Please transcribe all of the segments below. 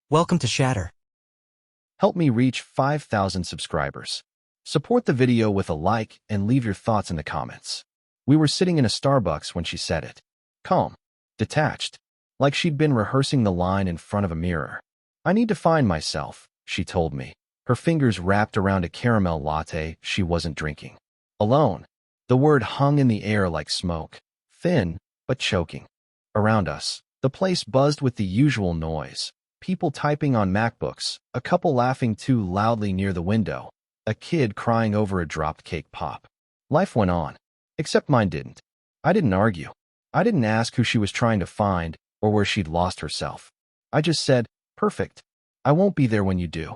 Welcome to Shatter. Help me reach 5,000 subscribers. Support the video with a like and leave your thoughts in the comments. We were sitting in a Starbucks when she said it. Calm, detached, like she'd been rehearsing the line in front of a mirror. I need to find myself, she told me, her fingers wrapped around a caramel latte she wasn't drinking. Alone. The word hung in the air like smoke, thin but choking. Around us, the place buzzed with the usual noise. People typing on MacBooks, a couple laughing too loudly near the window, a kid crying over a dropped cake pop. Life went on, except mine didn't. I didn't argue. I didn't ask who she was trying to find or where she'd lost herself. I just said, "Perfect. I won't be there when you do."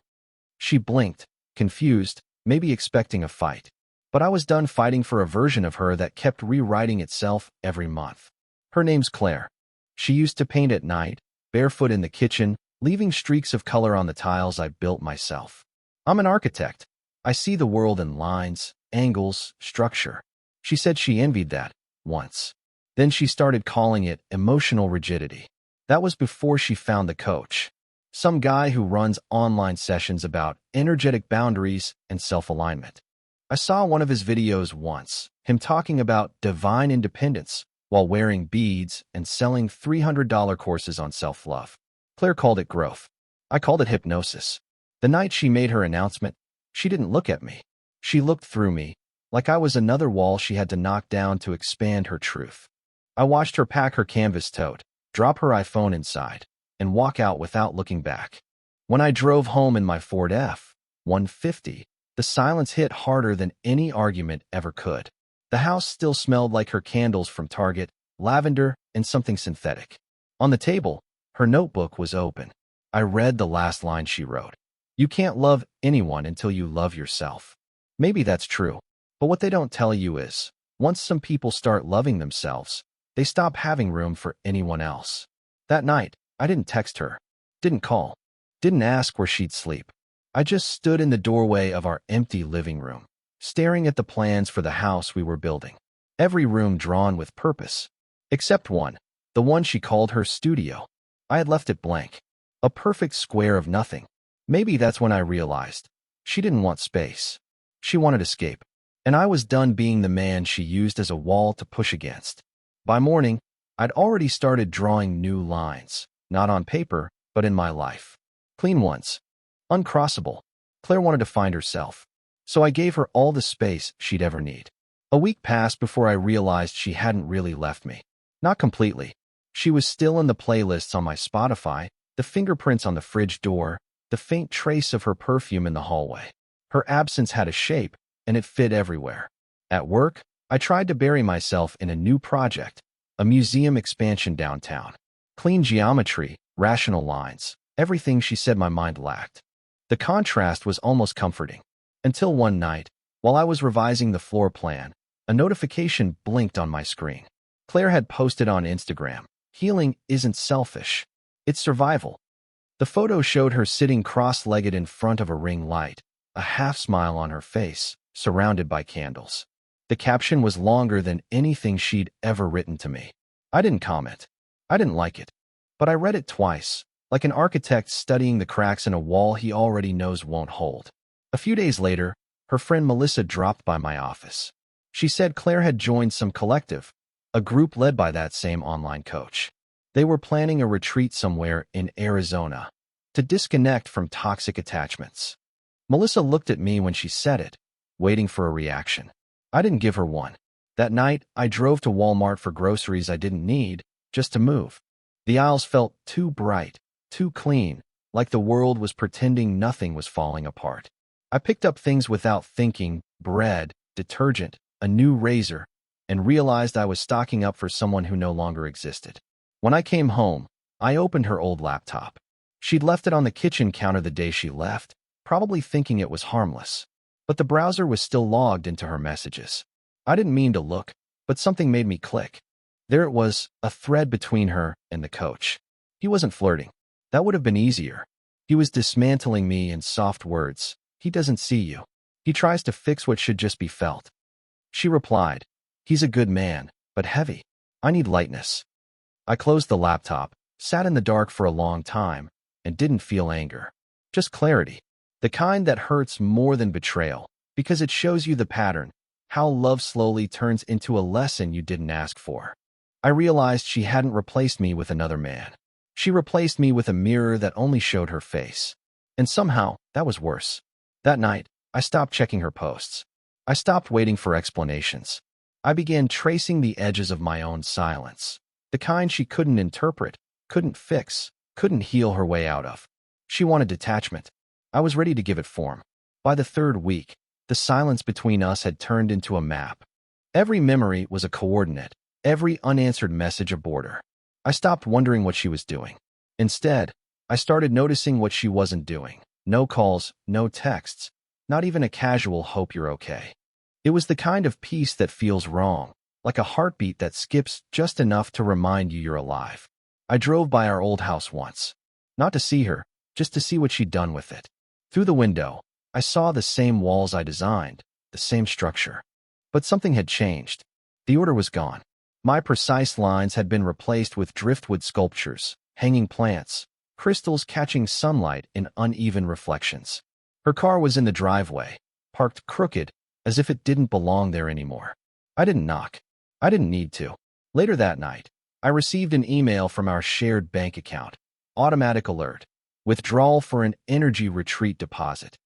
She blinked, confused, maybe expecting a fight. But I was done fighting for a version of her that kept rewriting itself every month. Her name's Claire. She used to paint at night, barefoot in the kitchen, leaving streaks of color on the tiles I built myself. I'm an architect. I see the world in lines, angles, structure. She said she envied that, once. Then she started calling it emotional rigidity. That was before she found the coach. Some guy who runs online sessions about energetic boundaries and self-alignment. I saw one of his videos once, him talking about divine independence while wearing beads and selling $300 courses on self-love. Claire called it growth. I called it hypnosis. The night she made her announcement, she didn't look at me. She looked through me, like I was another wall she had to knock down to expand her truth. I watched her pack her canvas tote, drop her iPhone inside, and walk out without looking back. When I drove home in my Ford F-150, the silence hit harder than any argument ever could. The house still smelled like her candles from Target, lavender, and something synthetic. On the table, her notebook was open. I read the last line she wrote. You can't love anyone until you love yourself. Maybe that's true, but what they don't tell you is, once some people start loving themselves, they stop having room for anyone else. That night, I didn't text her, didn't call, didn't ask where she'd sleep. I just stood in the doorway of our empty living room, staring at the plans for the house we were building. Every room drawn with purpose, except one, the one she called her studio. I had left it blank, a perfect square of nothing. Maybe that's when I realized she didn't want space. She wanted escape, and I was done being the man she used as a wall to push against. By morning, I'd already started drawing new lines, not on paper, but in my life. Clean ones. Uncrossable. Claire wanted to find herself, so I gave her all the space she'd ever need. A week passed before I realized she hadn't really left me. Not completely. She was still in the playlists on my Spotify, the fingerprints on the fridge door, the faint trace of her perfume in the hallway. Her absence had a shape, and it fit everywhere. At work, I tried to bury myself in a new project, a museum expansion downtown. Clean geometry, rational lines, everything she said my mind lacked. The contrast was almost comforting. Until one night, while I was revising the floor plan, a notification blinked on my screen. Claire had posted on Instagram, "Healing isn't selfish, it's survival." The photo showed her sitting cross-legged in front of a ring light, a half-smile on her face, surrounded by candles. The caption was longer than anything she'd ever written to me. I didn't comment. I didn't like it. But I read it twice, like an architect studying the cracks in a wall he already knows won't hold. A few days later, her friend Melissa dropped by my office. She said Claire had joined some collective, a group led by that same online coach. They were planning a retreat somewhere in Arizona to disconnect from toxic attachments. Melissa looked at me when she said it, waiting for a reaction. I didn't give her one. That night, I drove to Walmart for groceries I didn't need, just to move. The aisles felt too bright, too clean, like the world was pretending nothing was falling apart. I picked up things without thinking: bread, detergent, a new razor, and realized I was stocking up for someone who no longer existed. When I came home, I opened her old laptop. She'd left it on the kitchen counter the day she left, probably thinking it was harmless. But the browser was still logged into her messages. I didn't mean to look, but something made me click. There it was, a thread between her and the coach. He wasn't flirting. That would have been easier. He was dismantling me in soft words. He doesn't see you. He tries to fix what should just be felt. She replied, "He's a good man, but heavy. I need lightness." I closed the laptop, sat in the dark for a long time, and didn't feel anger. Just clarity. The kind that hurts more than betrayal, because it shows you the pattern, how love slowly turns into a lesson you didn't ask for. I realized she hadn't replaced me with another man. She replaced me with a mirror that only showed her face. And somehow, that was worse. That night, I stopped checking her posts. I stopped waiting for explanations. I began tracing the edges of my own silence, the kind she couldn't interpret, couldn't fix, couldn't heal her way out of. She wanted detachment. I was ready to give it form. By the third week, the silence between us had turned into a map. Every memory was a coordinate, every unanswered message a border. I stopped wondering what she was doing. Instead, I started noticing what she wasn't doing. No calls, no texts, not even a casual "hope you're okay." It was the kind of peace that feels wrong, like a heartbeat that skips just enough to remind you you're alive. I drove by our old house once. Not to see her, just to see what she'd done with it. Through the window, I saw the same walls I designed, the same structure. But something had changed. The order was gone. My precise lines had been replaced with driftwood sculptures, hanging plants, crystals catching sunlight in uneven reflections. Her car was in the driveway, parked crooked, as if it didn't belong there anymore. I didn't knock. I didn't need to. Later that night, I received an email from our shared bank account. Automatic alert. Withdrawal for an energy retreat deposit.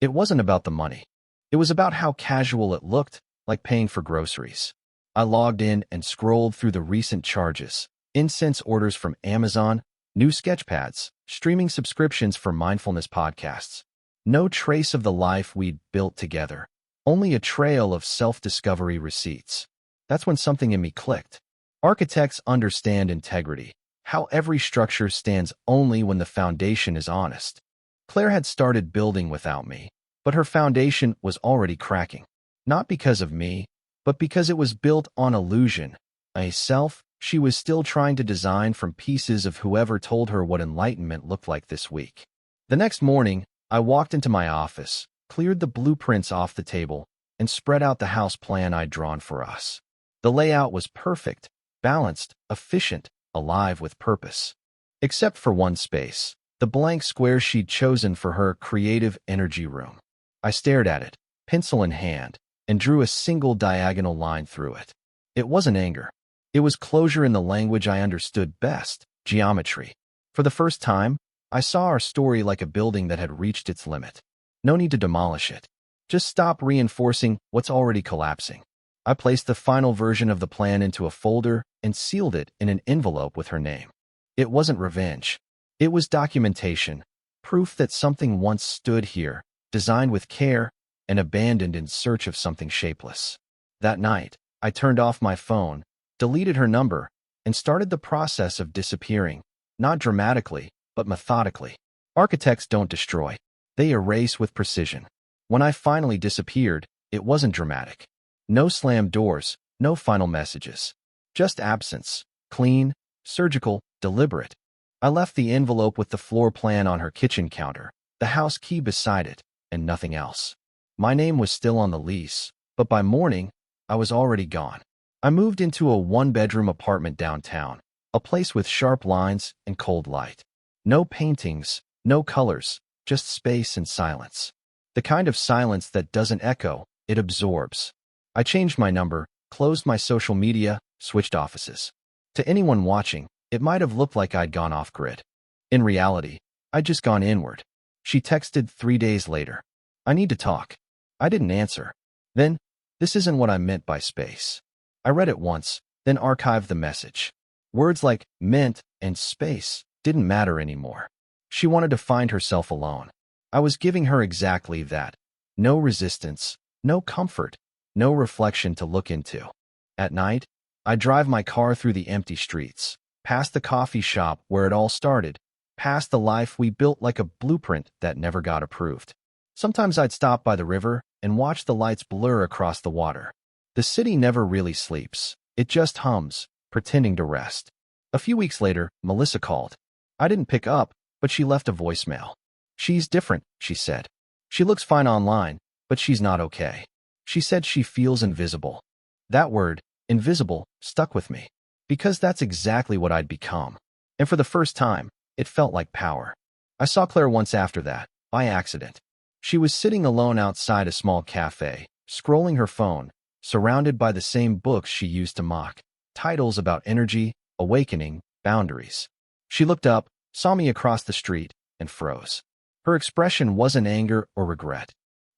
It wasn't about the money. It was about how casual it looked, like paying for groceries. I logged in and scrolled through the recent charges. Incense orders from Amazon, new sketchpads, streaming subscriptions for mindfulness podcasts. No trace of the life we'd built together. Only a trail of self-discovery receipts. That's when something in me clicked. Architects understand integrity, how every structure stands only when the foundation is honest. Claire had started building without me, but her foundation was already cracking. Not because of me, but because it was built on illusion, a self she was still trying to design from pieces of whoever told her what enlightenment looked like this week. The next morning, I walked into my office, cleared the blueprints off the table, and spread out the house plan I'd drawn for us. The layout was perfect, balanced, efficient, alive with purpose. Except for one space, the blank square she'd chosen for her creative energy room. I stared at it, pencil in hand, and drew a single diagonal line through it. It wasn't anger. It was closure in the language I understood best, geometry. For the first time, I saw our story like a building that had reached its limit. No need to demolish it. Just stop reinforcing what's already collapsing. I placed the final version of the plan into a folder and sealed it in an envelope with her name. It wasn't revenge. It was documentation, proof that something once stood here, designed with care, and abandoned in search of something shapeless. That night, I turned off my phone, deleted her number, and started the process of disappearing, not dramatically, but methodically. Architects don't destroy. They erase with precision. When I finally disappeared, it wasn't dramatic. No slammed doors, no final messages. Just absence, clean, surgical, deliberate. I left the envelope with the floor plan on her kitchen counter, the house key beside it, and nothing else. My name was still on the lease, but by morning, I was already gone. I moved into a one-bedroom apartment downtown, a place with sharp lines and cold light. No paintings, no colors, just space and silence. The kind of silence that doesn't echo, it absorbs. I changed my number, closed my social media, switched offices. To anyone watching, it might have looked like I'd gone off-grid. In reality, I'd just gone inward. She texted 3 days later. I need to talk. I didn't answer. Then, this isn't what I meant by space. I read it once, then archived the message. Words like meant and space didn't matter anymore. She wanted to find herself alone. I was giving her exactly that. No resistance, no comfort, no reflection to look into. At night, I drive my car through the empty streets, past the coffee shop where it all started, past the life we built like a blueprint that never got approved. Sometimes I'd stop by the river and watch the lights blur across the water. The city never really sleeps. It just hums, pretending to rest. A few weeks later, Melissa called. I didn't pick up, but she left a voicemail. She's different, she said. She looks fine online, but she's not okay. She said she feels invisible. That word, invisible, stuck with me. Because that's exactly what I'd become. And for the first time, it felt like power. I saw Claire once after that, by accident. She was sitting alone outside a small cafe, scrolling her phone, surrounded by the same books she used to mock, titles about energy, awakening, boundaries. She looked up, saw me across the street, and froze. Her expression wasn't anger or regret.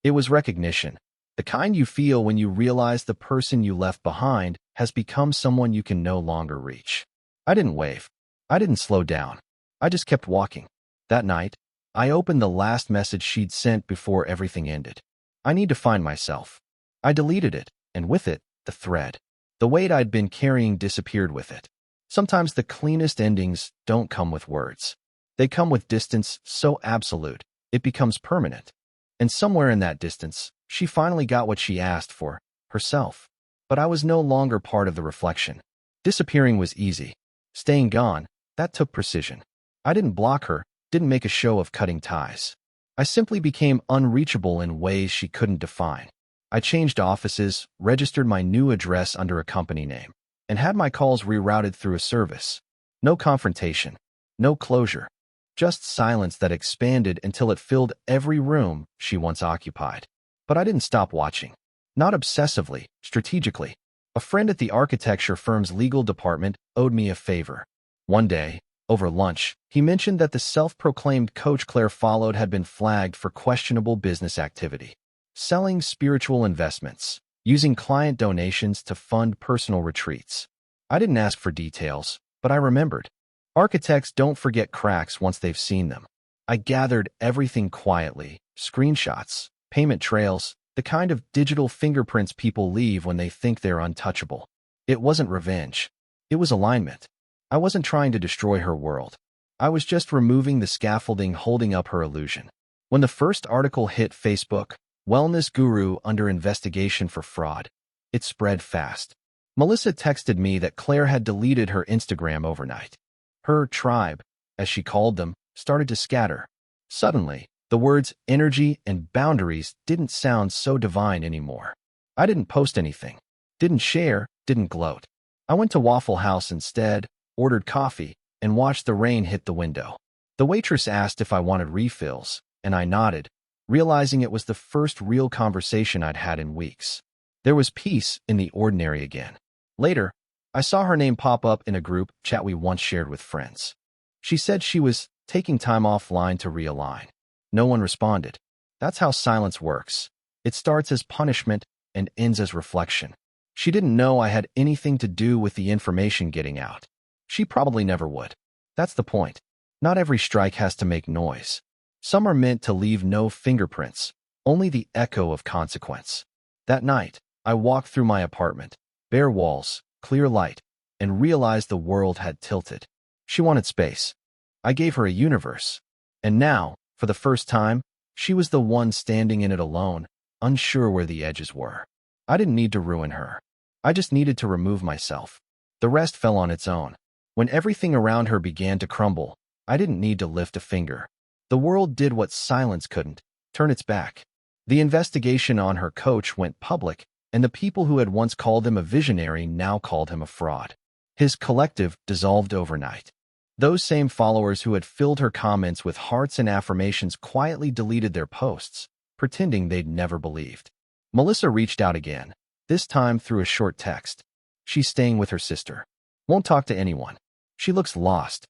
It was recognition, the kind you feel when you realize the person you left behind has become someone you can no longer reach. I didn't wave. I didn't slow down. I just kept walking. That night, I opened the last message she'd sent before everything ended. I need to find myself. I deleted it, and with it, the thread. The weight I'd been carrying disappeared with it. Sometimes the cleanest endings don't come with words. They come with distance so absolute, it becomes permanent. And somewhere in that distance, she finally got what she asked for, herself. But I was no longer part of the reflection. Disappearing was easy. Staying gone, that took precision. I didn't block her, didn't make a show of cutting ties. I simply became unreachable in ways she couldn't define. I changed offices, registered my new address under a company name, and had my calls rerouted through a service. No confrontation, no closure, just silence that expanded until it filled every room she once occupied. But I didn't stop watching. Not obsessively, strategically. A friend at the architecture firm's legal department owed me a favor. One day, over lunch, he mentioned that the self-proclaimed coach Claire followed had been flagged for questionable business activity. Selling spiritual investments, using client donations to fund personal retreats. I didn't ask for details, but I remembered. Architects don't forget cracks once they've seen them. I gathered everything quietly, screenshots, payment trails, the kind of digital fingerprints people leave when they think they're untouchable. It wasn't revenge. It was alignment. I wasn't trying to destroy her world. I was just removing the scaffolding holding up her illusion. When the first article hit Facebook, Wellness Guru under investigation for fraud, it spread fast. Melissa texted me that Claire had deleted her Instagram overnight. Her tribe, as she called them, started to scatter. Suddenly, the words energy and boundaries didn't sound so divine anymore. I didn't post anything, didn't share, didn't gloat. I went to Waffle House instead, ordered coffee, and watched the rain hit the window. The waitress asked if I wanted refills, and I nodded, realizing it was the first real conversation I'd had in weeks. There was peace in the ordinary again. Later, I saw her name pop up in a group chat we once shared with friends. She said she was taking time offline to realign. No one responded. That's how silence works. It starts as punishment and ends as reflection. She didn't know I had anything to do with the information getting out. She probably never would. That's the point. Not every strike has to make noise. Some are meant to leave no fingerprints, only the echo of consequence. That night, I walked through my apartment, bare walls, clear light, and realized the world had tilted. She wanted space. I gave her a universe. And now, for the first time, she was the one standing in it alone, unsure where the edges were. I didn't need to ruin her. I just needed to remove myself. The rest fell on its own. When everything around her began to crumble, I didn't need to lift a finger. The world did what silence couldn't, turn its back. The investigation on her coach went public, and the people who had once called him a visionary now called him a fraud. His collective dissolved overnight. Those same followers who had filled her comments with hearts and affirmations quietly deleted their posts, pretending they'd never believed. Melissa reached out again, this time through a short text. She's staying with her sister. Won't talk to anyone. She looks lost.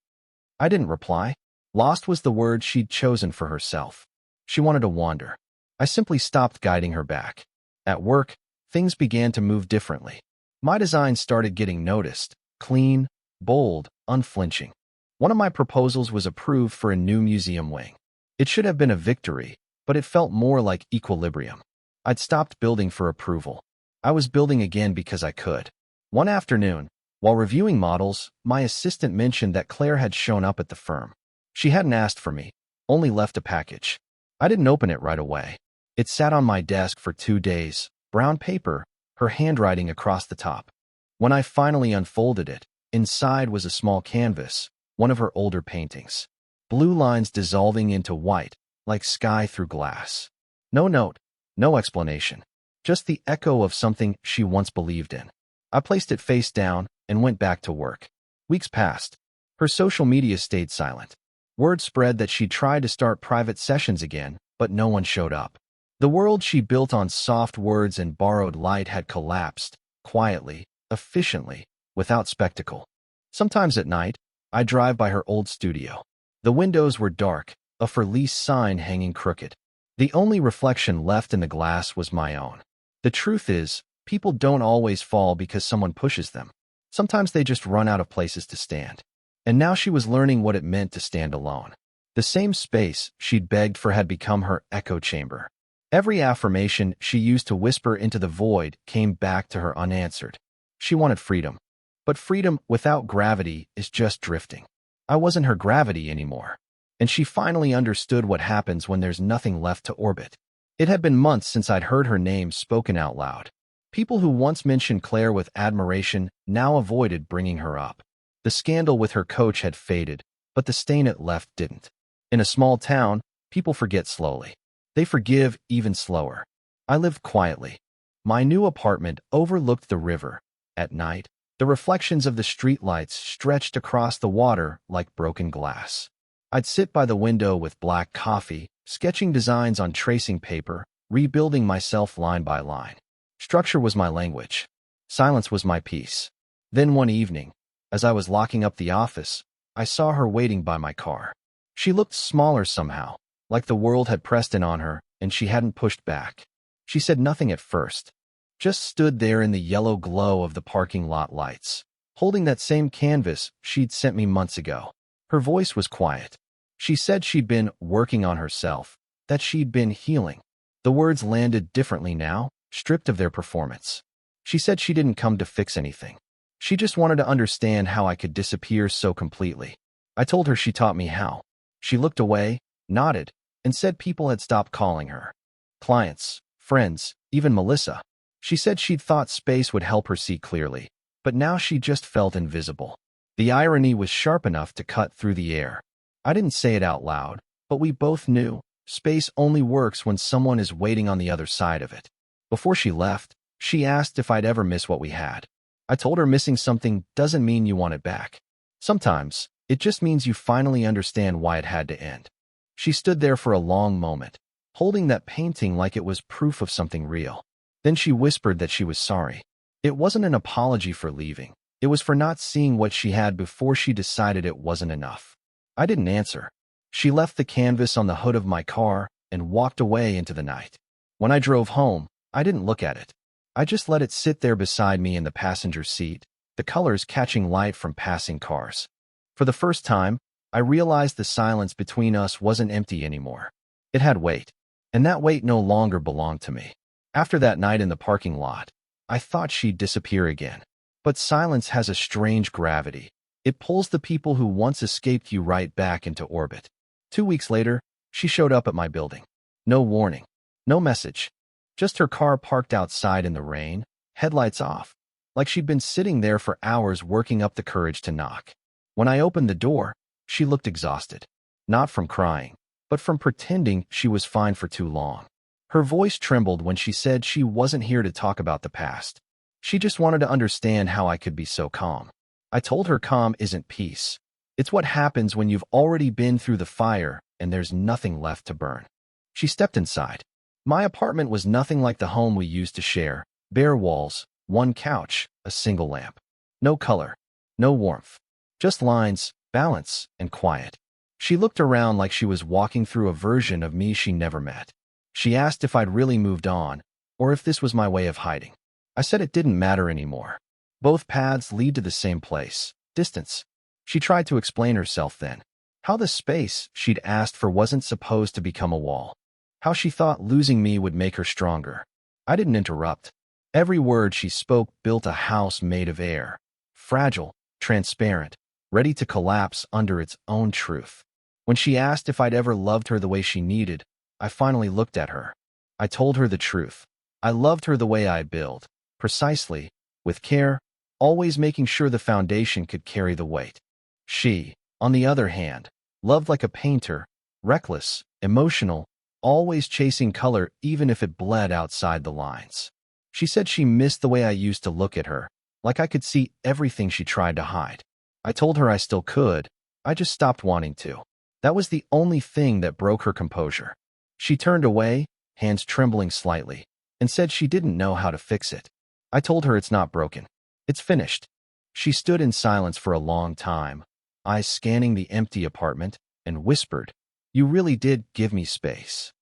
I didn't reply. Lost was the word she'd chosen for herself. She wanted to wander. I simply stopped guiding her back. At work, things began to move differently. My design started getting noticed, clean, bold, unflinching. One of my proposals was approved for a new museum wing. It should have been a victory, but it felt more like equilibrium. I'd stopped building for approval. I was building again because I could. One afternoon, while reviewing models, my assistant mentioned that Claire had shown up at the firm. She hadn't asked for me, only left a package. I didn't open it right away. It sat on my desk for 2 days, brown paper, her handwriting across the top. When I finally unfolded it, inside was a small canvas, one of her older paintings. Blue lines dissolving into white, like sky through glass. No note, no explanation, just the echo of something she once believed in. I placed it face down and went back to work. Weeks passed. Her social media stayed silent. Word spread that she'd tried to start private sessions again, but no one showed up. The world she built on soft words and borrowed light had collapsed, quietly, efficiently, without spectacle. Sometimes at night, I drive by her old studio. The windows were dark, a for lease sign hanging crooked. The only reflection left in the glass was my own. The truth is, people don't always fall because someone pushes them. Sometimes they just run out of places to stand. And now she was learning what it meant to stand alone. The same space she'd begged for had become her echo chamber. Every affirmation she used to whisper into the void came back to her unanswered. She wanted freedom. But freedom without gravity is just drifting. I wasn't her gravity anymore. And she finally understood what happens when there's nothing left to orbit. It had been months since I'd heard her name spoken out loud. People who once mentioned Claire with admiration now avoided bringing her up. The scandal with her coach had faded, but the stain it left didn't. In a small town, people forget slowly. They forgive even slower. I lived quietly. My new apartment overlooked the river. At night, the reflections of the streetlights stretched across the water like broken glass. I'd sit by the window with black coffee, sketching designs on tracing paper, rebuilding myself line by line. Structure was my language. Silence was my peace. Then one evening, as I was locking up the office, I saw her waiting by my car. She looked smaller somehow, like the world had pressed in on her and she hadn't pushed back. She said nothing at first, just stood there in the yellow glow of the parking lot lights, holding that same canvas she'd sent me months ago. Her voice was quiet. She said she'd been working on herself, that she'd been healing. The words landed differently now, stripped of their performance. She said she didn't come to fix anything. She just wanted to understand how I could disappear so completely. I told her she taught me how. She looked away, nodded, and said people had stopped calling her. Clients, friends, even Melissa. She said she'd thought space would help her see clearly, but now she just felt invisible. The irony was sharp enough to cut through the air. I didn't say it out loud, but we both knew space only works when someone is waiting on the other side of it. Before she left, she asked if I'd ever miss what we had. I told her missing something doesn't mean you want it back. Sometimes, it just means you finally understand why it had to end. She stood there for a long moment, holding that painting like it was proof of something real. Then she whispered that she was sorry. It wasn't an apology for leaving. It was for not seeing what she had before she decided it wasn't enough. I didn't answer. She left the canvas on the hood of my car and walked away into the night. When I drove home, I didn't look at it. I just let it sit there beside me in the passenger seat, the colors catching light from passing cars. For the first time, I realized the silence between us wasn't empty anymore. It had weight, and that weight no longer belonged to me. After that night in the parking lot, I thought she'd disappear again. But silence has a strange gravity. It pulls the people who once escaped you right back into orbit. 2 weeks later, she showed up at my building. No warning, no message. Just her car parked outside in the rain, headlights off, like she'd been sitting there for hours working up the courage to knock. When I opened the door, she looked exhausted. Not from crying, but from pretending she was fine for too long. Her voice trembled when she said she wasn't here to talk about the past. She just wanted to understand how I could be so calm. I told her calm isn't peace. It's what happens when you've already been through the fire and there's nothing left to burn. She stepped inside. My apartment was nothing like the home we used to share. Bare walls, one couch, a single lamp. No color, no warmth. Just lines, balance, and quiet. She looked around like she was walking through a version of me she never met. She asked if I'd really moved on, or if this was my way of hiding. I said it didn't matter anymore. Both paths lead to the same place, distance. She tried to explain herself then. How the space she'd asked for wasn't supposed to become a wall. How she thought losing me would make her stronger. I didn't interrupt. Every word she spoke built a house made of air. Fragile, transparent, ready to collapse under its own truth. When she asked if I'd ever loved her the way she needed, I finally looked at her. I told her the truth. I loved her the way I build, precisely, with care, always making sure the foundation could carry the weight. She, on the other hand, loved like a painter, reckless, emotional, always chasing color even if it bled outside the lines. She said she missed the way I used to look at her, like I could see everything she tried to hide. I told her I still could, I just stopped wanting to. That was the only thing that broke her composure. She turned away, hands trembling slightly, and said she didn't know how to fix it. I told her it's not broken. It's finished. She stood in silence for a long time, eyes scanning the empty apartment, and whispered, "You really did give me space."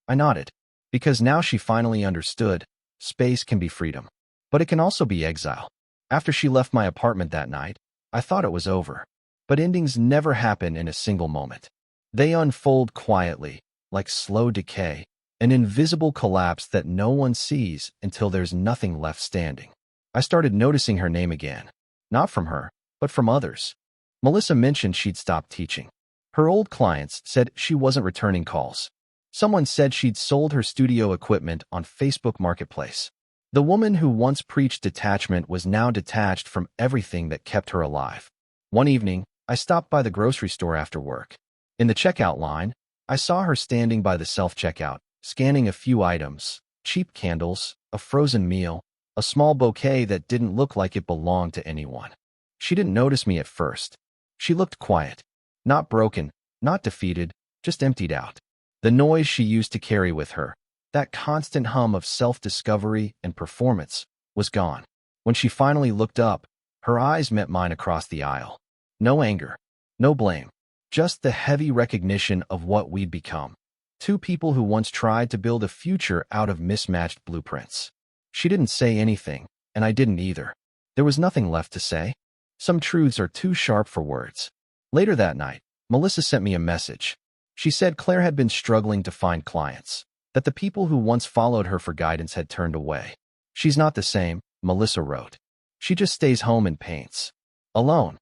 I nodded, because now she finally understood. Space can be freedom, but it can also be exile. After she left my apartment that night, I thought it was over. But endings never happen in a single moment. They unfold quietly, like slow decay, an invisible collapse that no one sees until there's nothing left standing. I started noticing her name again, not from her, but from others. Melissa mentioned she'd stopped teaching. Her old clients said she wasn't returning calls. Someone said she'd sold her studio equipment on Facebook Marketplace. The woman who once preached detachment was now detached from everything that kept her alive. One evening, I stopped by the grocery store after work. In the checkout line, I saw her standing by the self-checkout, scanning a few items: cheap candles, a frozen meal, a small bouquet that didn't look like it belonged to anyone. She didn't notice me at first. She looked quiet, not broken, not defeated, just emptied out. The noise she used to carry with her, that constant hum of self-discovery and performance, was gone. When she finally looked up, her eyes met mine across the aisle. No anger, no blame, just the heavy recognition of what we'd become. Two people who once tried to build a future out of mismatched blueprints. She didn't say anything, and I didn't either. There was nothing left to say. Some truths are too sharp for words. Later that night, Melissa sent me a message. She said Claire had been struggling to find clients, that the people who once followed her for guidance had turned away. "She's not the same," Melissa wrote. "She just stays home and paints. Alone."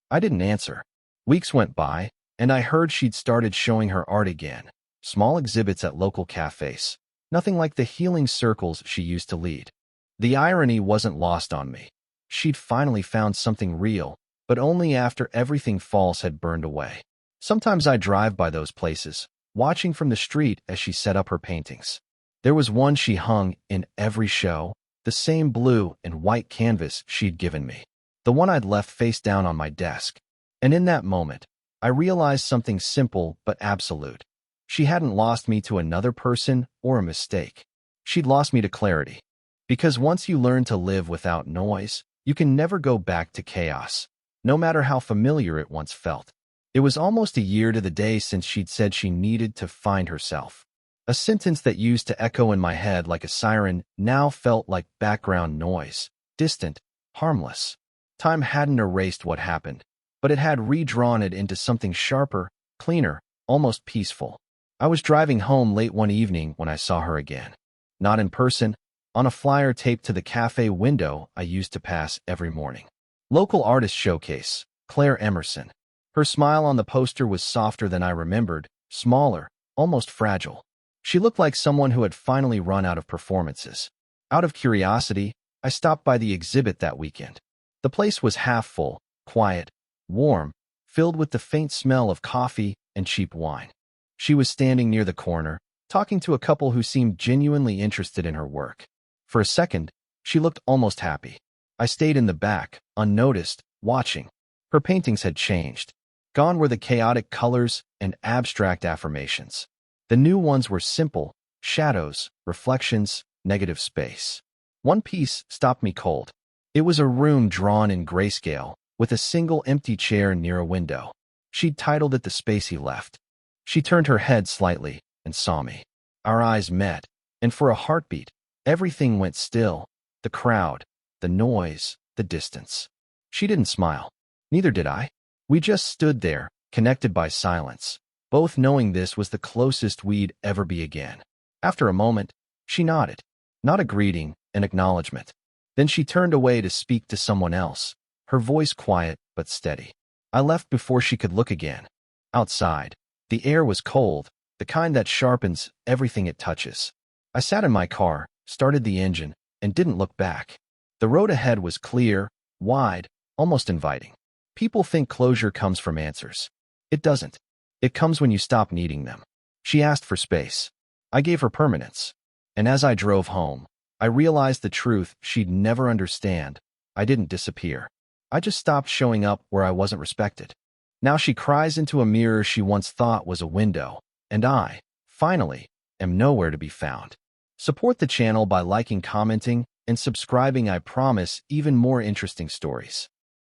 I didn't answer. Weeks went by, and I heard she'd started showing her art again. Small exhibits at local cafes. Nothing like the healing circles she used to lead. The irony wasn't lost on me. She'd finally found something real, but only after everything false had burned away. Sometimes I drive by those places, watching from the street as she set up her paintings. There was one she hung in every show, the same blue and white canvas she'd given me, the one I'd left face down on my desk. And in that moment, I realized something simple but absolute. She hadn't lost me to another person or a mistake. She'd lost me to clarity. Because once you learn to live without noise, you can never go back to chaos, no matter how familiar it once felt. It was almost a year to the day since she'd said she needed to find herself. A sentence that used to echo in my head like a siren now felt like background noise, distant, harmless. Time hadn't erased what happened, but it had redrawn it into something sharper, cleaner, almost peaceful. I was driving home late one evening when I saw her again. Not in person, on a flyer taped to the cafe window I used to pass every morning. Local artist showcase, Claire Emerson. Her smile on the poster was softer than I remembered, smaller, almost fragile. She looked like someone who had finally run out of performances. Out of curiosity, I stopped by the exhibit that weekend. The place was half full, quiet, warm, filled with the faint smell of coffee and cheap wine. She was standing near the corner, talking to a couple who seemed genuinely interested in her work. For a second, she looked almost happy. I stayed in the back, unnoticed, watching. Her paintings had changed. Gone were the chaotic colors and abstract affirmations. The new ones were simple: shadows, reflections, negative space. One piece stopped me cold. It was a room drawn in grayscale, with a single empty chair near a window. She'd titled it "The Space He Left." She turned her head slightly and saw me. Our eyes met, and for a heartbeat, everything went still. The crowd, the noise, the distance. She didn't smile. Neither did I. We just stood there, connected by silence, both knowing this was the closest we'd ever be again. After a moment, she nodded. Not a greeting, an acknowledgement. Then she turned away to speak to someone else, her voice quiet but steady. I left before she could look again. Outside, the air was cold, the kind that sharpens everything it touches. I sat in my car, started the engine, and didn't look back. The road ahead was clear, wide, almost inviting. People think closure comes from answers. It doesn't. It comes when you stop needing them. She asked for space. I gave her permanence. And as I drove home, I realized the truth she'd never understand. I didn't disappear. I just stopped showing up where I wasn't respected. Now she cries into a mirror she once thought was a window, and I, finally, am nowhere to be found. Support the channel by liking, commenting, and subscribing. I promise even more interesting stories.